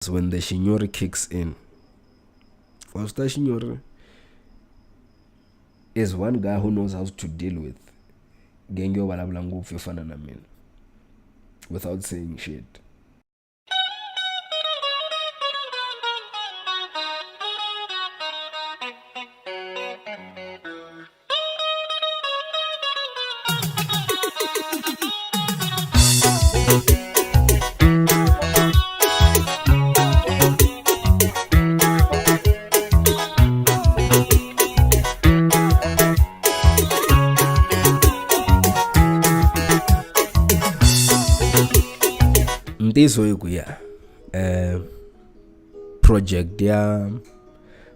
when the Xinyori kicks in. Foster Xinyori is one guy who knows how to deal with Gengyo Balablangu Fanamin without saying shit. Mtiso ikuya project ya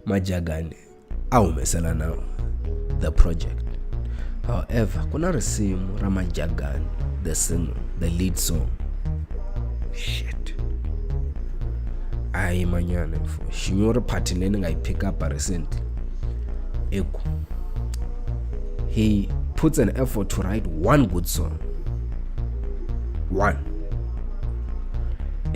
Majagana awumesela now the project. However, kuna risimu ra Majagana, the single, the lead song. Shit. Ayi manyana for Xinyori party leni nga pick up recently. He puts an effort to write one good song. One.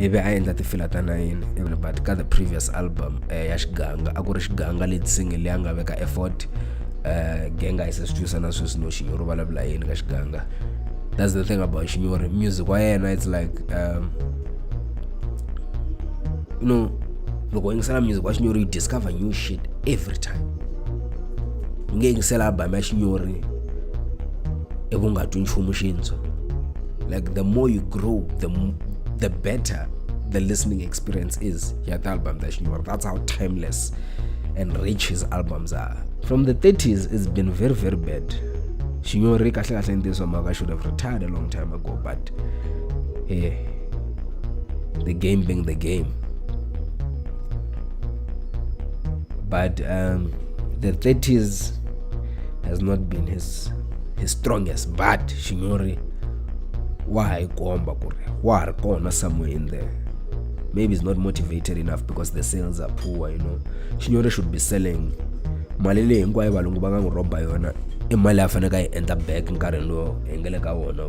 Ebe ayenza tifilatana yini but ka the previous album ya Xiganga akuri Xiganga lead single yanga veka effort genga isesitusa na sweswi no Xinyori vulavula yini ka Xiganga. That's the thing about Xinyori music wa yena. It's like loko yingisela music wa Xinyori, you discover new shit every time. Nge yingisela album ya Xinyori ekungatwi nchumu xintshwa. Like the more you grow, the better the listening experience is. The album that Xinyori, that's how timeless and rich his albums are. From the 30s, it's been very, very bad. Xinyori kahle in this one should have retired a long time ago, but yeah, the game being the game. But the 30s has not been his strongest, but Xinyori why somewhere in there. Maybe he's not motivated enough because the sales are poor, Xinyori should be selling malele hinkwayo valungu va nga n'wi roba yona I mali ya fanele ka yi enter back nkarhi lowu engele ka wona.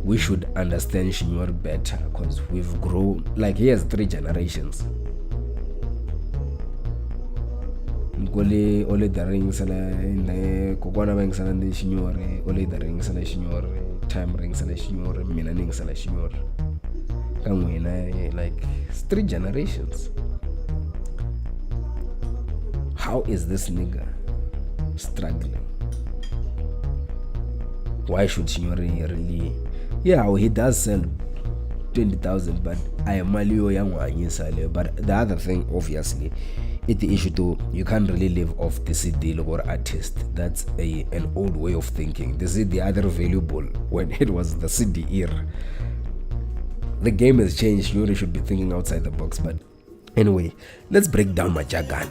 We should understand Xinyori better because we've grown, like he has 3 generations. Ole the rings and kokwana va yingisela ndi Xinyori, ole the rings and Xinyori, time rings and Xinyori, mina ni yingisela Xinyori. Ka n'wina like 3 generations. How is this nigga struggling? Why should Xinyori really? Yeah, he does sell 20,000, but I am malio yang. But the other thing, obviously, it's the issue too. You can't really live off the CD or artist. That's an old way of thinking. The CD other valuable when it was the CD era. The game has changed. You really should be thinking outside the box. But anyway, let's break down Majagana.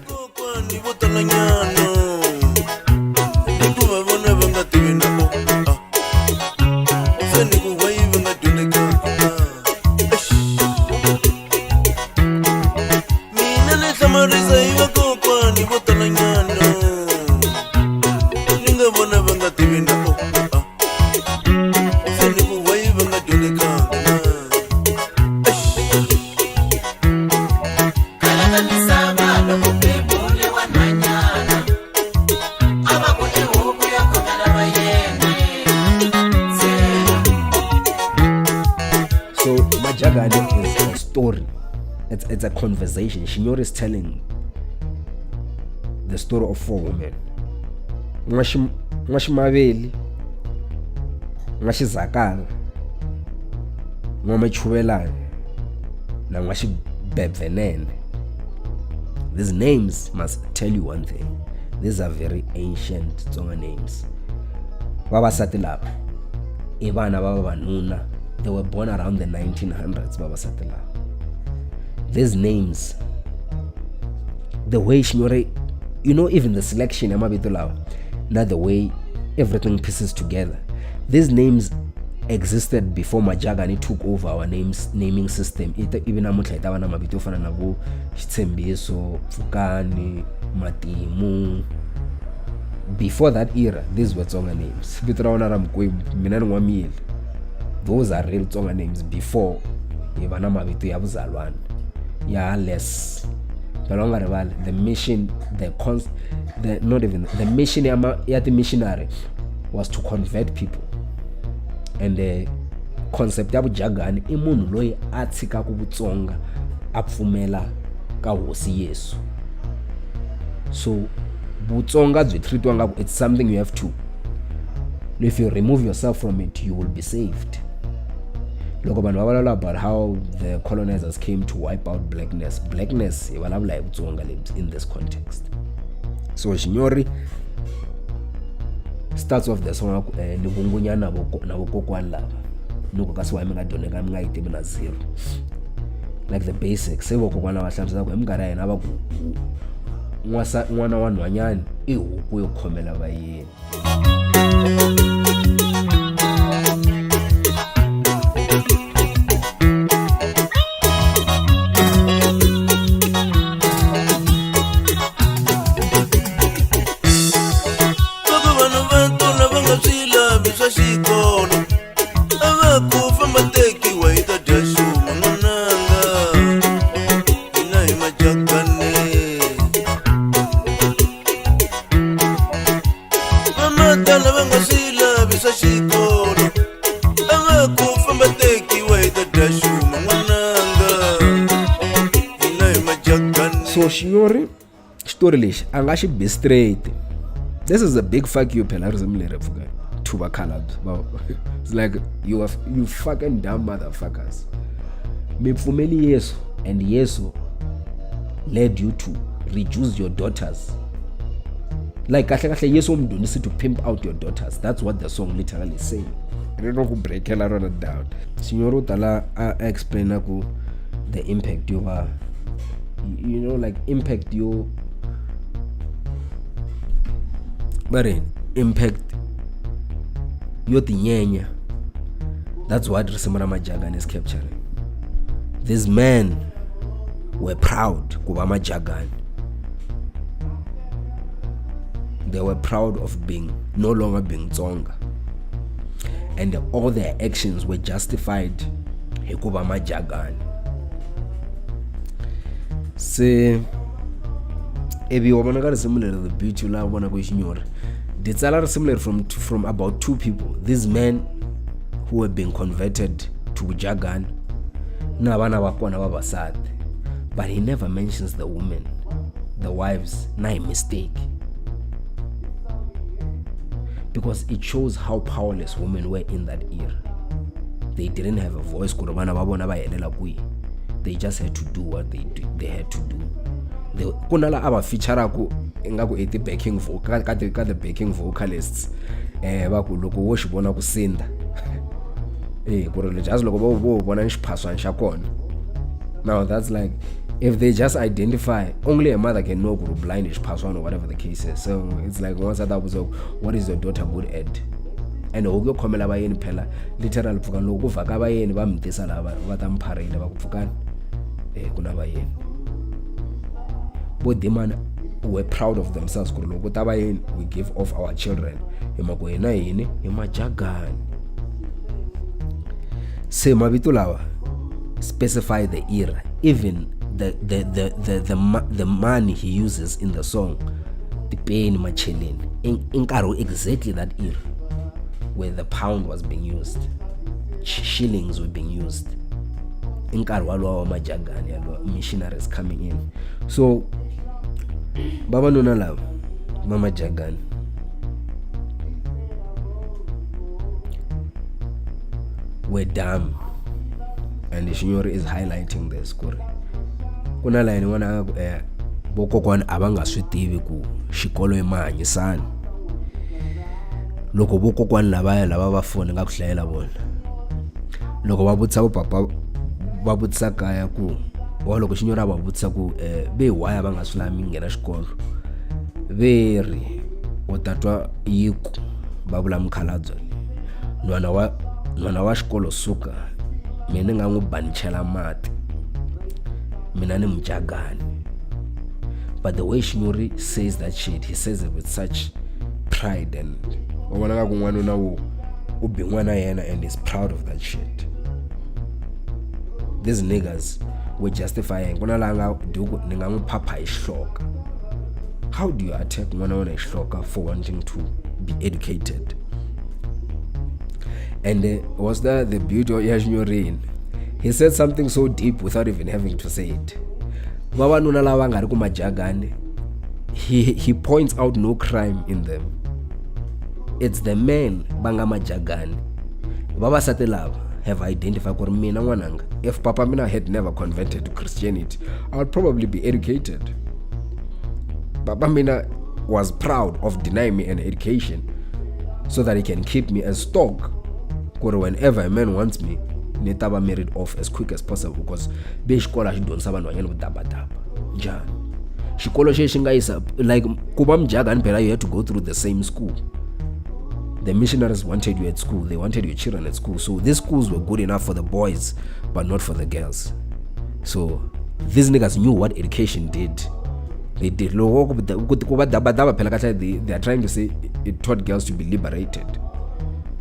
Majagana is a story. It's a conversation. Xinyori is telling the story of 4 women. Mwashimaveli, Mwashizakala, Mwamechubelane, na Mwashibebvenene. These names must tell you one thing. These are very ancient Tsonga names. Babasati laba, Ivana Baba Nuna. They were born around the 1900s, Baba Satila. These names, the way Xinyori, even the selection, not the way everything pieces together. These names existed before Majagana took over our naming system. Even Amutlaitawa na mabito fana nabo Chitsembeso, Fukani, Matimu. Before that era, these were Tsonga names. Those are real Tsonga names before hi va na mavito ya vuzalwana ya less. Phela nga rivali the mission, not even the mission ya ti-missionary was to convert people, and the concept ya vujagani i munhu loyi a tshikaku vutsonga a pfumela ka hosi Yesu. So vutsonga byi treatiwa ngaku it's something you have to, if you remove yourself from it you will be saved. Loko vanhu va vulavula about how the colonizers came to wipe out blackness hi vulavula hi vutsonga lebyi in this context. So Xinyori starts off the song ni vungunya na vokokwani lava loko kasi wa mi nga dyoneka mi nga yi tivi na zero, like the basics. Se vokokwani lava hlamusela ku hi minkarhi ya hina va ku n'wana wa nhwanyani i huku yo khomela vayeni. So Xinyori xitori lexi a nga xi be straight. This is a big fuck you phela rizimi leri pfuka to vakhalabye. It's like you fucking dumb motherfuckers. Mi pfumeli Yesu and Yesu led you to reduce your daughters. Like kahle kahle Yesu umdonisi to pimp out your daughters. That's what the song literally is saying. I don't know who break hell around it down. Xinyori utala explain ku the impact over, you know, like impact yo, but impact yo tinyenya. That's what risimu ra Majagana is capturing. These men were proud kuva Majagana. They were proud of being no longer being Tsonga, and all their actions were justified hikuva Majagana. Se ebi wa bona ka risimu leri the beauty la bona ku Xinyori di tsala risimu leri from about two people, these men who were being converted to Majagana na vana va kona vavasati, but he never mentions the women, the wives, na hi mistake, because it shows how powerless women were in that era. They didn't have a voice ku ri vana va vona va helela kwihi. They just had to do what they had to do. Kunala aba featureaku ingaku eti backing vocal ka the backing vocalists va ku loko wo xivona ku sinda ku ri just loko vo vona xiphaswana xa kona. Now that's like, if they just identify, only a mother can know ku blind xiphaswana or whatever the case is. So it's like once that was, what is your daughter good at? And huku khomela vayeni phela literal pfukani loko ku vhaka vayeni va mitisa lava va ta mpharela va ku pfukani kuna vayeni. Both demon were proud of themselves ku loko ta vayeni we give off our children hi mako hina yini hi Majagana. Se mavito lawa specify the era, even the money he uses in the song, the pain macheleni in nkarhi exactly that era where the pound was being used, shillings were being used. In nkarhi walowo wa Majagana, missionaries coming in. So vavanuna lava va Majagana were dumb, and Xinyori is highlighting this. Kuna line wana vokokwani a va nga swi tivi ku xikolo i mahanyisani. Loko vokokwani lava va foni nga ku hlayela vona, loko va vutisa papa va vutisa kaya ku wa loko Xinyori va vutisa ku ve why va nga swi lami nghena xikolo, ve ri u tatwa yiku va vula mukhalabye n'wana wa xikolo suka mina nga n'wi banchela mati, mina ni Majagana. But the way Xinyori says that shit, he says it with such pride, and wona nga ku n'wanuna u bi n'wana yena and is proud of that shit. these niggas were justifying how do you attack one for wanting to be educated? And was that the beauty of Xinyori? He said something so deep without even having to say it. He points out no crime in them. It's the men banga Majagana. Baba Satelab have identified if Papa Mina had never converted to Christianity, I would probably be educated. Papa Mina was proud of denying me an education so that he can keep me as stock. Whenever a man wants me, netaba married off as quick as possible because beshikola shidonsa bantu with daba njani. Shikolo sheshingaisa like kuba Majagana phela you had to go through the same school. The missionaries wanted you at school. They wanted your children at school. So these schools were good enough for the boys, but not for the girls. So these niggas knew what education did. They did. They are trying to say it taught girls to be liberated.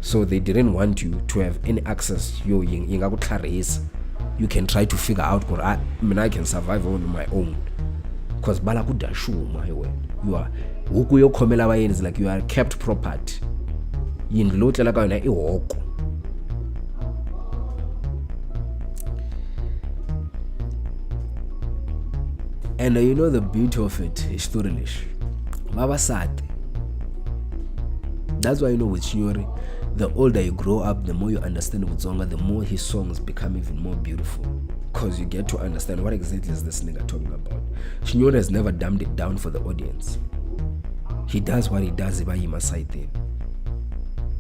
So they didn't want you to have any access. You can try to figure out, I can survive on my own. Because you are like you are kept property. And you know the beauty of it is storylish. Baba sad. That's why you know with Xinyori, the older you grow up, the more you understand Utsonga, the more his songs become even more beautiful. Because you get to understand what exactly is this nigga talking about. Xinyori has never dumbed it down for the audience. He does what he does by him aside thing.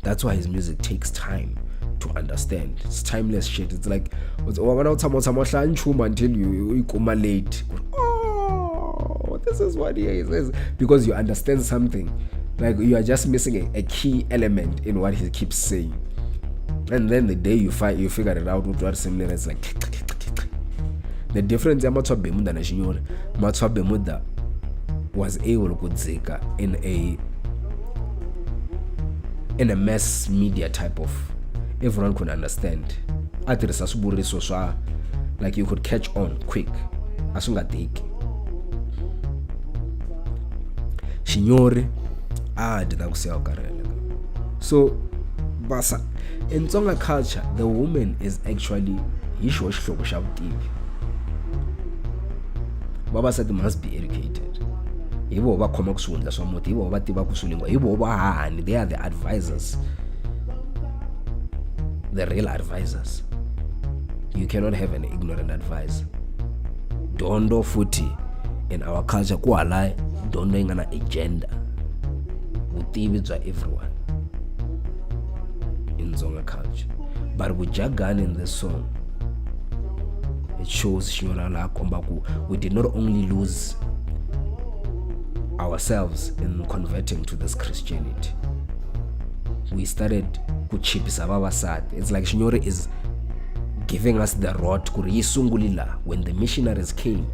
That's why his music takes time to understand. It's timeless shit. It's like until you come late. Oh, this is what he is. Because you understand something. Like you are just missing a key element in what he keeps saying. And then the day you figure it out with what similar, it's like the difference in Matwa and Xinyori. Matwa was able to zika in a mass media type of, everyone could understand. Like you could catch on quick. Xinyori so basa in Tsonga culture the woman is actually Baba said must be educated. They are the advisors, the real advisors. You cannot have an ignorant advisor. Dondo futi in our culture kualai dondo ingana agenda. Utibi everyone in Zonga culture. But with Majagana in the song, it shows Xinyori we did not only lose ourselves in converting to this Christianity. We started kuchipisa baba sad. It's like Xinyori is giving us the rod when the missionaries came,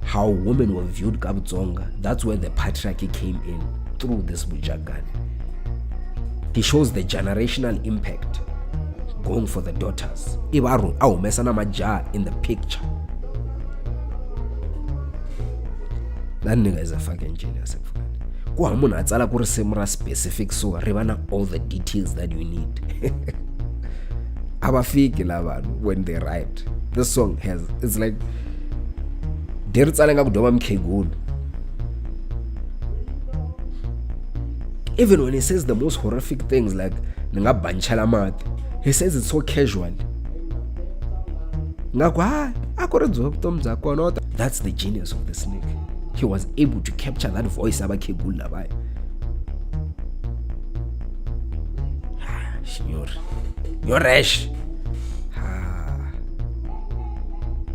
how women were viewed Kabutsonga. That's where the patriarchy came in through this Majagana. He shows the generational impact going for the daughters. Ibaru au mesana maja in the picture. That nigga is a fucking genius. Specific so ribana all the details that you need. When they write this song it's like even when he says the most horrific things like he says it so casual. That's the genius of this nigga. He was able to capture that voice about Kegula. Xinyori, you're rash.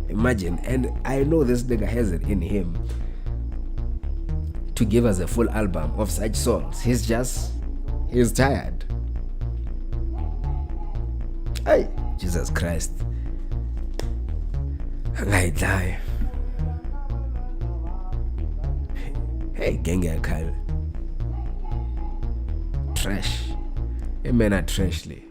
Imagine, and I know this nigga has it in him to give us a full album of such songs. He's tired. Hey, Jesus Christ. I die. Hey, Genga Kyle. Trash. A man are trashly.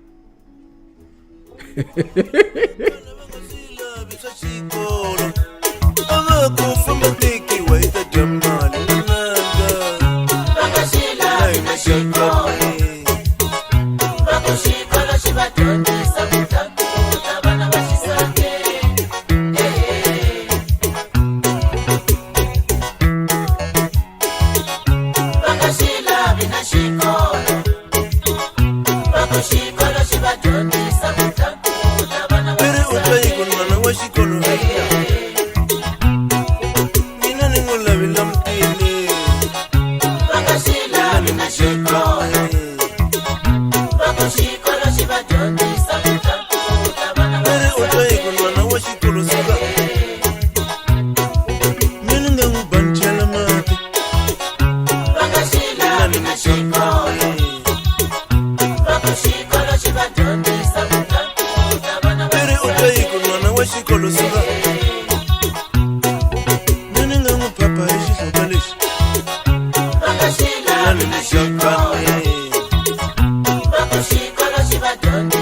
Shikolo shiba dondi